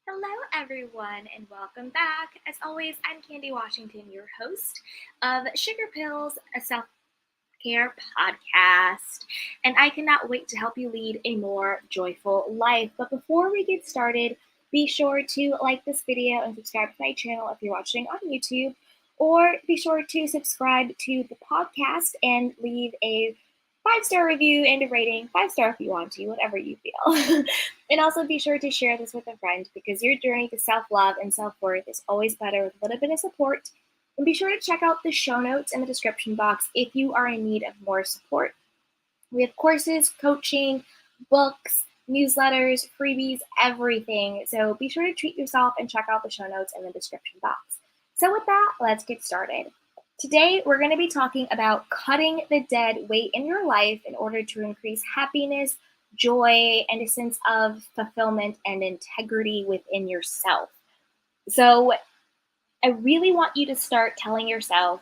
Hello, everyone, and welcome back. As always, I'm Candy Washington, your host of Sugar Pills, a self care podcast, and I cannot wait to help you lead a more joyful life. But before we get started, be sure to like this video and subscribe to my channel if you're watching on YouTube, or be sure to subscribe to the podcast and leave a 5-star review and a rating. 5-star if you want to, whatever you feel. And also be sure to share this with a friend because your journey to self love and self worth is always better with a little bit of support. And be sure to check out the show notes in the description box if you are in need of more support. We have courses, coaching, books, newsletters, freebies, everything. So be sure to treat yourself and check out the show notes in the description box. So with that, let's get started. Today, we're going to be talking about cutting the dead weight in your life in order to increase happiness, joy, and a sense of fulfillment and integrity within yourself. So I really want you to start telling yourself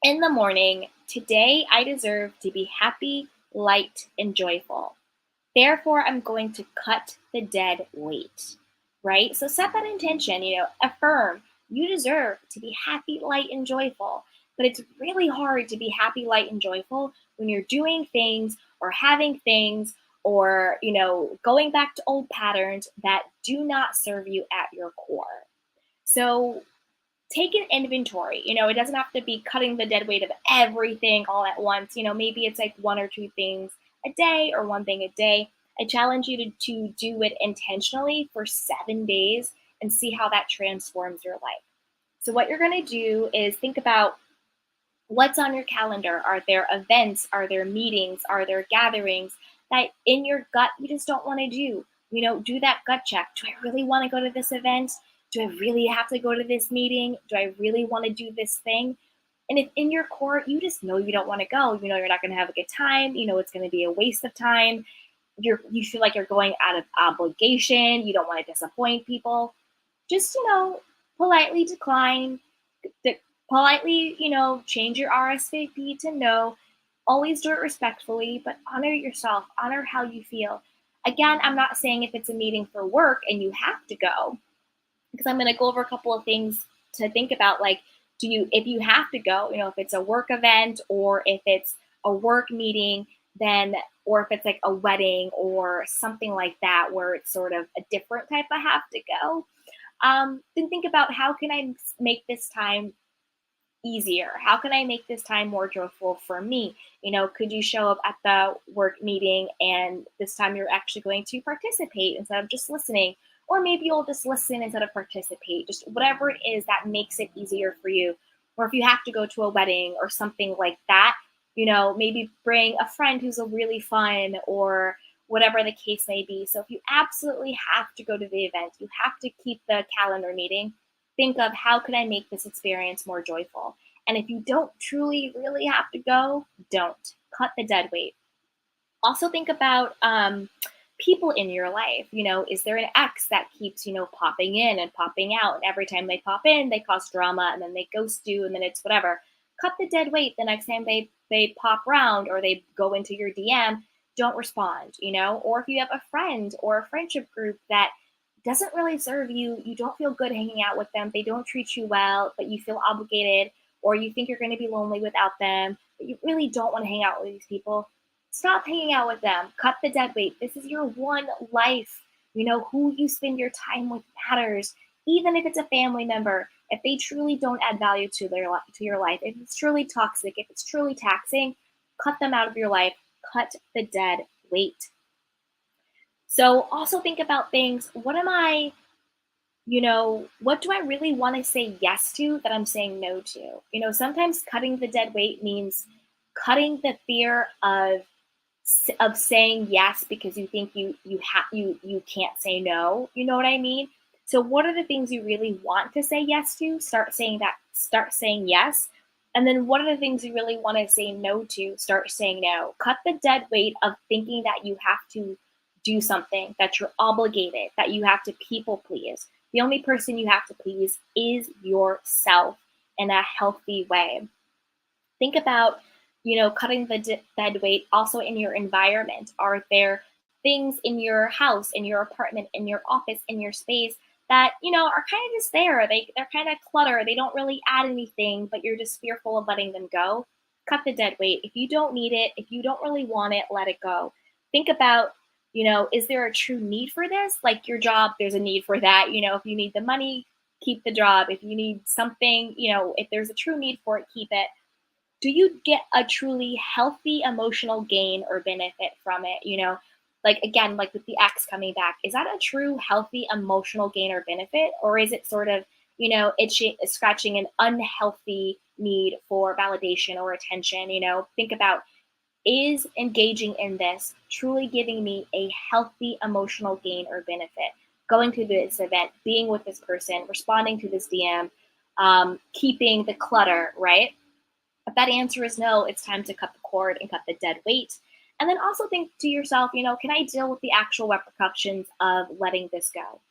in the morning, today I deserve to be happy, light, and joyful. Therefore, I'm going to cut the dead weight, right? So set that intention, affirm you deserve to be happy, light, and joyful. But it's really hard to be happy, light, and joyful when you're doing things or having things or, going back to old patterns that do not serve you at your core. So take an inventory. It doesn't have to be cutting the dead weight of everything all at once. Maybe it's like one or two things a day or one thing a day. I challenge you to do it intentionally for 7 days and see how that transforms your life. So, what you're going to do is think about what's on your calendar. Are there events? Are there meetings? Are there gatherings that in your gut you just don't want to do? Do that gut check. Do I really want to go to this event? Do I really have to go to this meeting? Do I really want to do this thing? And if in your core you just know you don't want to go, you're not going to have a good time, it's going to be a waste of time. You feel like you're going out of obligation, you don't want to disappoint people. Just, politely decline, politely, change your RSVP to no. Always do it respectfully, but honor yourself, honor how you feel. Again, I'm not saying if it's a meeting for work and you have to go, because I'm going to go over a couple of things to think about. Like, if you have to go, if it's a work event or if it's a work meeting, then, or if it's like a wedding or something like that, where it's sort of a different type of have to go, then think about how can I make this time easier? How can I make this time more joyful for me? Could you show up at the work meeting and this time you're actually going to participate instead of just listening? Or maybe you'll just listen instead of participate, just whatever it is that makes it easier for you. Or if you have to go to a wedding or something like that, maybe bring a friend who's a really fun or whatever the case may be. So if you absolutely have to go to the event, you have to keep the calendar meeting, think of how could I make this experience more joyful? And if you don't truly really have to go, don't. Cut the dead weight. Also think about people in your life. Is there an ex that keeps, popping in and popping out? And every time they pop in, they cause drama and then they ghost you and then it's whatever. Cut the dead weight the next time they pop around or they go into your DM. Don't respond, or if you have a friend or a friendship group that doesn't really serve you, you don't feel good hanging out with them, they don't treat you well, but you feel obligated, or you think you're going to be lonely without them, but you really don't want to hang out with these people, stop hanging out with them. Cut the dead weight. This is your one life. Who you spend your time with matters, even if it's a family member. If they truly don't add value to your life, if it's truly toxic, if it's truly taxing, cut them out of your life. Cut the dead weight. So also think about things. What do I really want to say yes to that I'm saying no to? Sometimes cutting the dead weight means cutting the fear of saying yes because you think you can't say no. You know what I mean? So what are the things you really want to say yes to? Start saying that. Start saying yes. And then what are the things you really want to say no to? Start saying no. Cut the dead weight of thinking that you have to do something, that you're obligated, that you have to people please. The only person you have to please is yourself in a healthy way. Think about, cutting the dead weight also in your environment. Are there things in your house, in your apartment, in your office, in your space that, are kind of just there. They're kind of clutter. They don't really add anything, but you're just fearful of letting them go. Cut the dead weight. If you don't need it, if you don't really want it, let it go. Think about, is there a true need for this? Like your job, there's a need for that. If you need the money, keep the job. If you need something, if there's a true need for it, keep it. Do you get a truly healthy emotional gain or benefit from it? Like again, like with the ex coming back, is that a true healthy emotional gain or benefit? Or is it sort of, itching, scratching an unhealthy need for validation or attention? Think about, is engaging in this truly giving me a healthy emotional gain or benefit? Going to this event, being with this person, responding to this DM, keeping the clutter, right? If that answer is no, it's time to cut the cord and cut the dead weight. And then also think to yourself, can I deal with the actual repercussions of letting this go?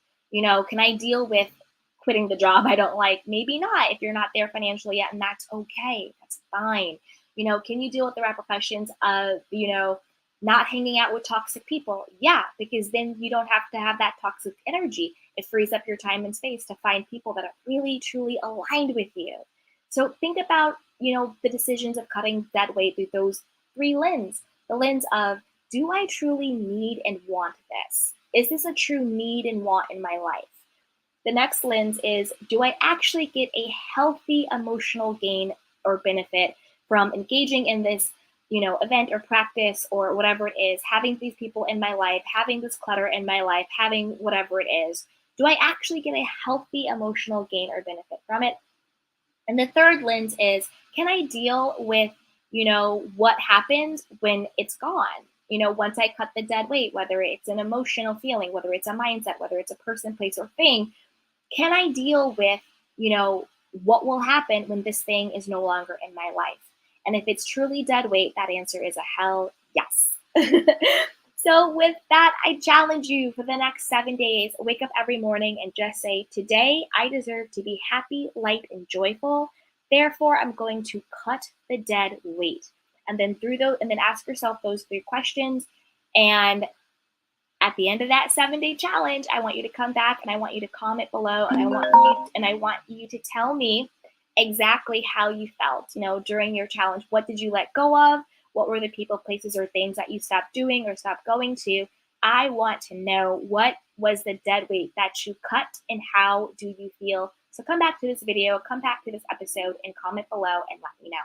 Can I deal with quitting the job I don't like? Maybe not if you're not there financially yet, and that's okay. That's fine. Can you deal with the repercussions of, not hanging out with toxic people? Yeah, because then you don't have to have that toxic energy. It frees up your time and space to find people that are really, truly aligned with you. So think about, the decisions of cutting dead weight through those three lenses. The lens of, do I truly need and want this? Is this a true need and want in my life? The next lens is, do I actually get a healthy emotional gain or benefit from engaging in this, event or practice or whatever it is, having these people in my life, having this clutter in my life, having whatever it is? Do I actually get a healthy emotional gain or benefit from it? And the third lens is, can I deal with, what happens when it's gone? Once I cut the dead weight, whether it's an emotional feeling, whether it's a mindset, whether it's a person, place, or thing, can I deal with, what will happen when this thing is no longer in my life? And if it's truly dead weight, that answer is a hell yes. So with that, I challenge you for the next 7 days, wake up every morning and just say, today I deserve to be happy, light, and joyful. Therefore, I'm going to cut the dead weight. And then ask yourself those 3 questions. And at the end of that 7-day challenge, I want you to come back and I want you to comment below, and I want you to tell me exactly how you felt, during your challenge. What did you let go of? What were the people, places, or things that you stopped doing or stopped going to? I want to know, what was the dead weight that you cut and how do you feel? So come back to this video, come back to this episode, and comment below and let me know.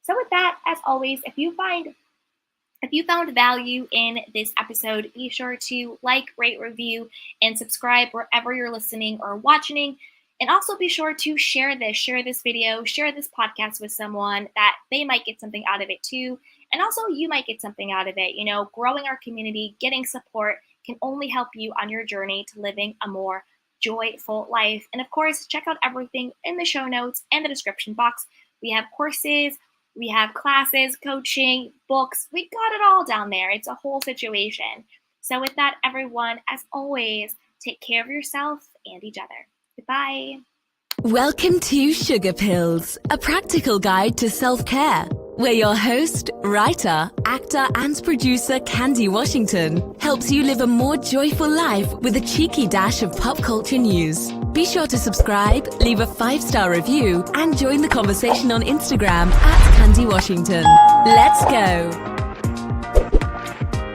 So with that, as always, if you found value in this episode, be sure to like, rate, review, and subscribe wherever you're listening or watching. And also be sure to share this video, share this podcast with someone that they might get something out of it too. And also you might get something out of it. Growing our community, getting support can only help you on your journey to living a more joyful life. And of course, check out everything in the show notes and the description box. We have courses, we have classes, coaching, books. We got it all down there. It's a whole situation. So with that, everyone, as always, take care of yourself and each other. Goodbye. Welcome to Sugar Pills, a practical guide to self-care, where your host, writer, actor, and producer Candy Washington helps you live a more joyful life with a cheeky dash of pop culture news. Be sure to subscribe, leave a 5-star review, and join the conversation on Instagram @Candy Washington. Let's go.